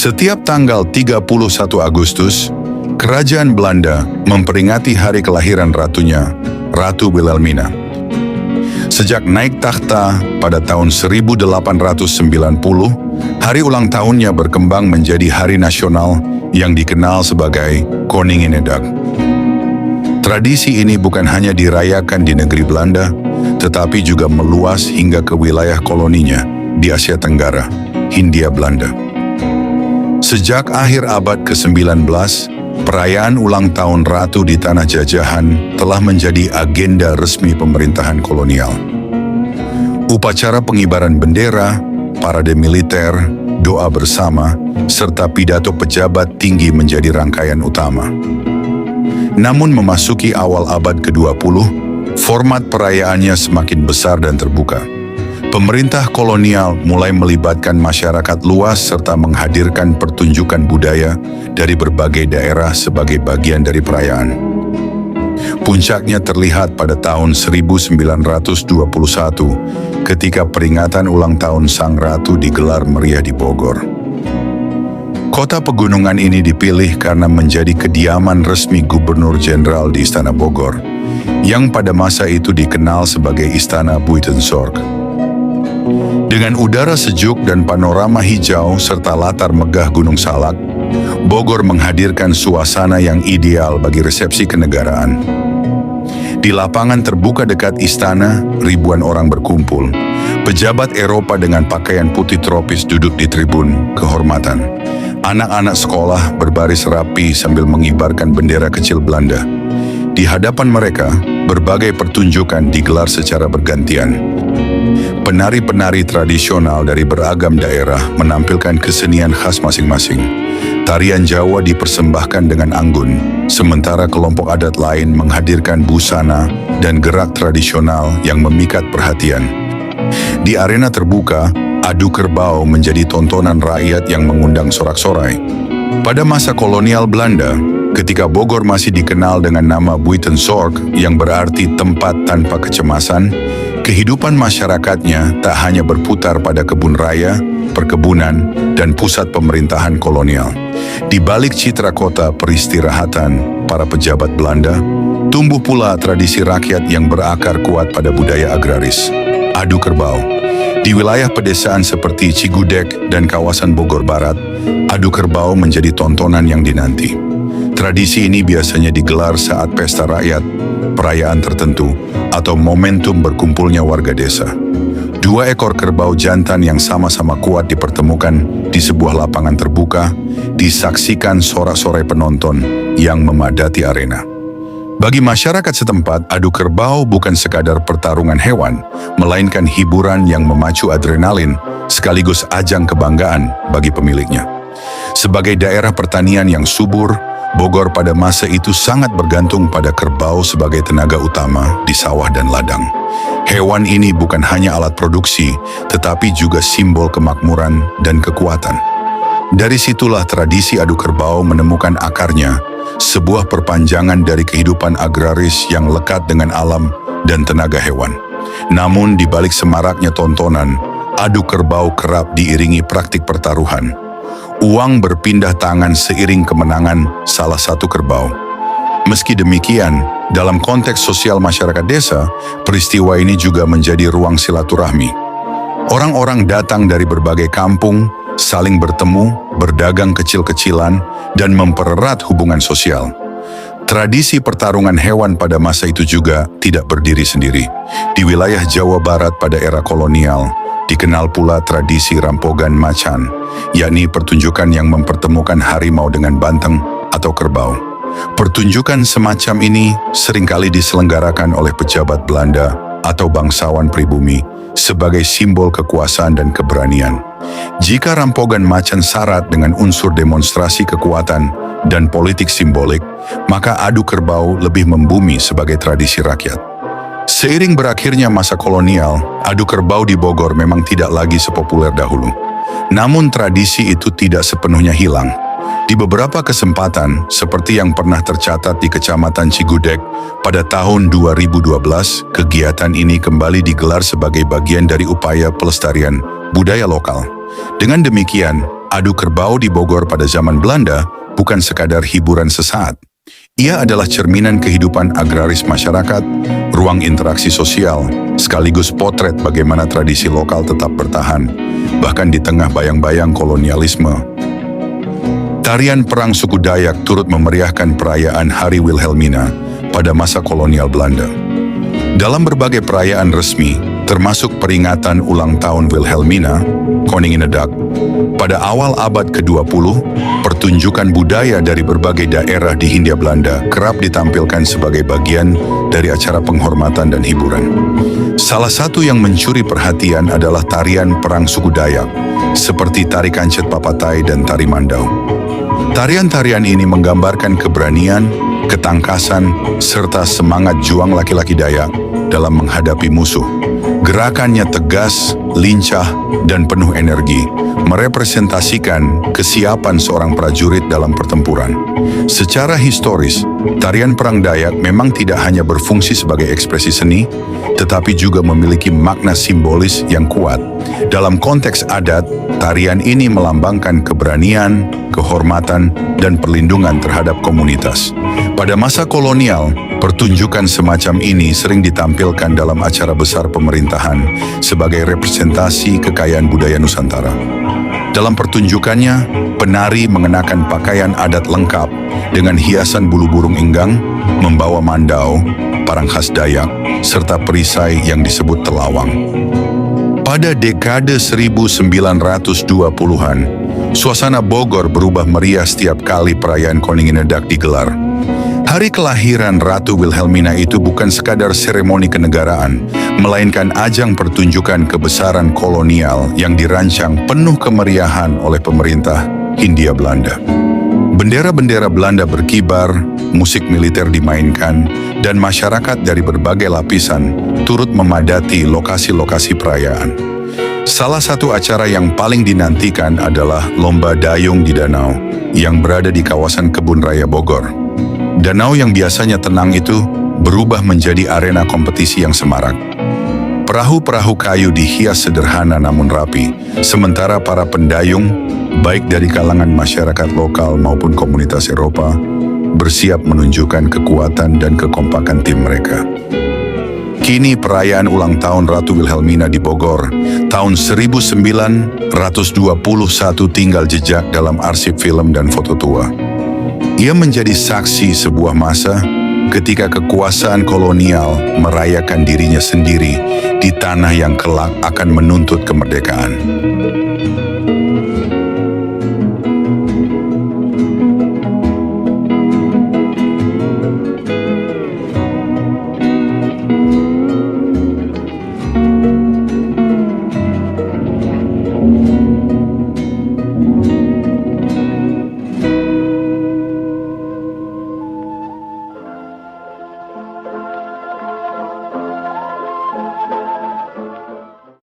Setiap tanggal 31 Agustus, Kerajaan Belanda memperingati hari kelahiran ratunya, Ratu Wilhelmina. Sejak naik takhta pada tahun 1890, hari ulang tahunnya berkembang menjadi hari nasional yang dikenal sebagai Koninginnedag. Tradisi ini bukan hanya dirayakan di negeri Belanda, tetapi juga meluas hingga ke wilayah koloninya di Asia Tenggara, Hindia Belanda. Sejak akhir abad ke-19, perayaan ulang tahun Ratu di Tanah Jajahan telah menjadi agenda resmi pemerintahan kolonial. Upacara pengibaran bendera, parade militer, doa bersama, serta pidato pejabat tinggi menjadi rangkaian utama. Namun memasuki awal abad ke-20, format perayaannya semakin besar dan terbuka. Pemerintah kolonial mulai melibatkan masyarakat luas serta menghadirkan pertunjukan budaya dari berbagai daerah sebagai bagian dari perayaan. Puncaknya terlihat pada tahun 1921 ketika peringatan ulang tahun Sang Ratu digelar meriah di Bogor. Kota pegunungan ini dipilih karena menjadi kediaman resmi Gubernur Jenderal di Istana Bogor, yang pada masa itu dikenal sebagai Istana Buitenzorg. Dengan udara sejuk dan panorama hijau serta latar megah Gunung Salak, Bogor menghadirkan suasana yang ideal bagi resepsi kenegaraan. Di lapangan terbuka dekat istana, ribuan orang berkumpul. Pejabat Eropa dengan pakaian putih tropis duduk di tribun kehormatan. Anak-anak sekolah berbaris rapi sambil mengibarkan bendera kecil Belanda. Di hadapan mereka, berbagai pertunjukan digelar secara bergantian. Penari-penari tradisional dari beragam daerah menampilkan kesenian khas masing-masing. Tarian Jawa dipersembahkan dengan anggun, sementara kelompok adat lain menghadirkan busana dan gerak tradisional yang memikat perhatian. Di arena terbuka, adu kerbau menjadi tontonan rakyat yang mengundang sorak-sorai. Pada masa kolonial Belanda, ketika Bogor masih dikenal dengan nama Buitenzorg yang berarti tempat tanpa kecemasan, kehidupan masyarakatnya tak hanya berputar pada kebun raya, perkebunan, dan pusat pemerintahan kolonial. Di balik citra kota peristirahatan para pejabat Belanda, tumbuh pula tradisi rakyat yang berakar kuat pada budaya agraris. Adu kerbau. Di wilayah pedesaan seperti Cigudeg dan kawasan Bogor Barat, adu kerbau menjadi tontonan yang dinanti. Tradisi ini biasanya digelar saat pesta rakyat, perayaan tertentu, atau momentum berkumpulnya warga desa. Dua ekor kerbau jantan yang sama-sama kuat dipertemukan di sebuah lapangan terbuka, disaksikan sorak-sorai penonton yang memadati arena. Bagi masyarakat setempat, adu kerbau bukan sekadar pertarungan hewan, melainkan hiburan yang memacu adrenalin, sekaligus ajang kebanggaan bagi pemiliknya. Sebagai daerah pertanian yang subur, Bogor pada masa itu sangat bergantung pada kerbau sebagai tenaga utama di sawah dan ladang. Hewan ini bukan hanya alat produksi, tetapi juga simbol kemakmuran dan kekuatan. Dari situlah tradisi adu kerbau menemukan akarnya, sebuah perpanjangan dari kehidupan agraris yang lekat dengan alam dan tenaga hewan. Namun di balik semaraknya tontonan, adu kerbau kerap diiringi praktik pertaruhan. Uang berpindah tangan seiring kemenangan salah satu kerbau. Meski demikian, dalam konteks sosial masyarakat desa, peristiwa ini juga menjadi ruang silaturahmi. Orang-orang datang dari berbagai kampung, saling bertemu, berdagang kecil-kecilan, dan mempererat hubungan sosial. Tradisi pertarungan hewan pada masa itu juga tidak berdiri sendiri. Di wilayah Jawa Barat pada era kolonial, dikenal pula tradisi rampogan macan, yakni pertunjukan yang mempertemukan harimau dengan banteng atau kerbau. Pertunjukan semacam ini seringkali diselenggarakan oleh pejabat Belanda atau bangsawan pribumi sebagai simbol kekuasaan dan keberanian. Jika rampogan macan syarat dengan unsur demonstrasi kekuatan dan politik simbolik, maka adu kerbau lebih membumi sebagai tradisi rakyat. Seiring berakhirnya masa kolonial, adu kerbau di Bogor memang tidak lagi sepopuler dahulu. Namun tradisi itu tidak sepenuhnya hilang. Di beberapa kesempatan, seperti yang pernah tercatat di Kecamatan Cigudeg, pada tahun 2012, kegiatan ini kembali digelar sebagai bagian dari upaya pelestarian budaya lokal. Dengan demikian, Adu kerbau di Bogor pada zaman Belanda bukan sekadar hiburan sesaat. Ia adalah cerminan kehidupan agraris masyarakat, ruang interaksi sosial, sekaligus potret bagaimana tradisi lokal tetap bertahan, bahkan di tengah bayang-bayang kolonialisme. Tarian perang suku Dayak turut memeriahkan perayaan Hari Wilhelmina pada masa kolonial Belanda. Dalam berbagai perayaan resmi, termasuk peringatan ulang tahun Wilhelmina, Koninginnedag, pada awal abad ke-20, pertunjukan budaya dari berbagai daerah di Hindia Belanda kerap ditampilkan sebagai bagian dari acara penghormatan dan hiburan. Salah satu yang mencuri perhatian adalah tarian perang suku Dayak, seperti tari kancet papatai dan tari mandau. Tarian-tarian ini menggambarkan keberanian, ketangkasan, serta semangat juang laki-laki Dayak dalam menghadapi musuh. Gerakannya tegas, lincah, dan penuh energi, merepresentasikan kesiapan seorang prajurit dalam pertempuran. Secara historis, tarian perang Dayak memang tidak hanya berfungsi sebagai ekspresi seni, tetapi juga memiliki makna simbolis yang kuat. Dalam konteks adat, tarian ini melambangkan keberanian, kehormatan, dan perlindungan terhadap komunitas. Pada masa kolonial, pertunjukan semacam ini sering ditampilkan dalam acara besar pemerintahan sebagai representasi kekayaan budaya Nusantara. Dalam pertunjukannya, penari mengenakan pakaian adat lengkap dengan hiasan bulu burung inggang, membawa mandau, parang khas Dayak, serta perisai yang disebut telawang. Pada dekade 1920-an, suasana Bogor berubah meriah setiap kali perayaan Koninginnedag digelar. Hari kelahiran Ratu Wilhelmina itu bukan sekadar seremoni kenegaraan, melainkan ajang pertunjukan kebesaran kolonial yang dirancang penuh kemeriahan oleh pemerintah Hindia Belanda. Bendera-bendera Belanda berkibar, musik militer dimainkan, dan masyarakat dari berbagai lapisan turut memadati lokasi-lokasi perayaan. Salah satu acara yang paling dinantikan adalah Lomba Dayung di Danau yang berada di kawasan Kebun Raya Bogor. Danau yang biasanya tenang itu berubah menjadi arena kompetisi yang semarak. Perahu-perahu kayu dihias sederhana namun rapi, sementara para pendayung, baik dari kalangan masyarakat lokal maupun komunitas Eropa, bersiap menunjukkan kekuatan dan kekompakan tim mereka. Kini perayaan ulang tahun Ratu Wilhelmina di Bogor tahun 1921 tinggal jejak dalam arsip film dan foto tua. Ia menjadi saksi sebuah masa ketika kekuasaan kolonial merayakan dirinya sendiri di tanah yang kelak akan menuntut kemerdekaan.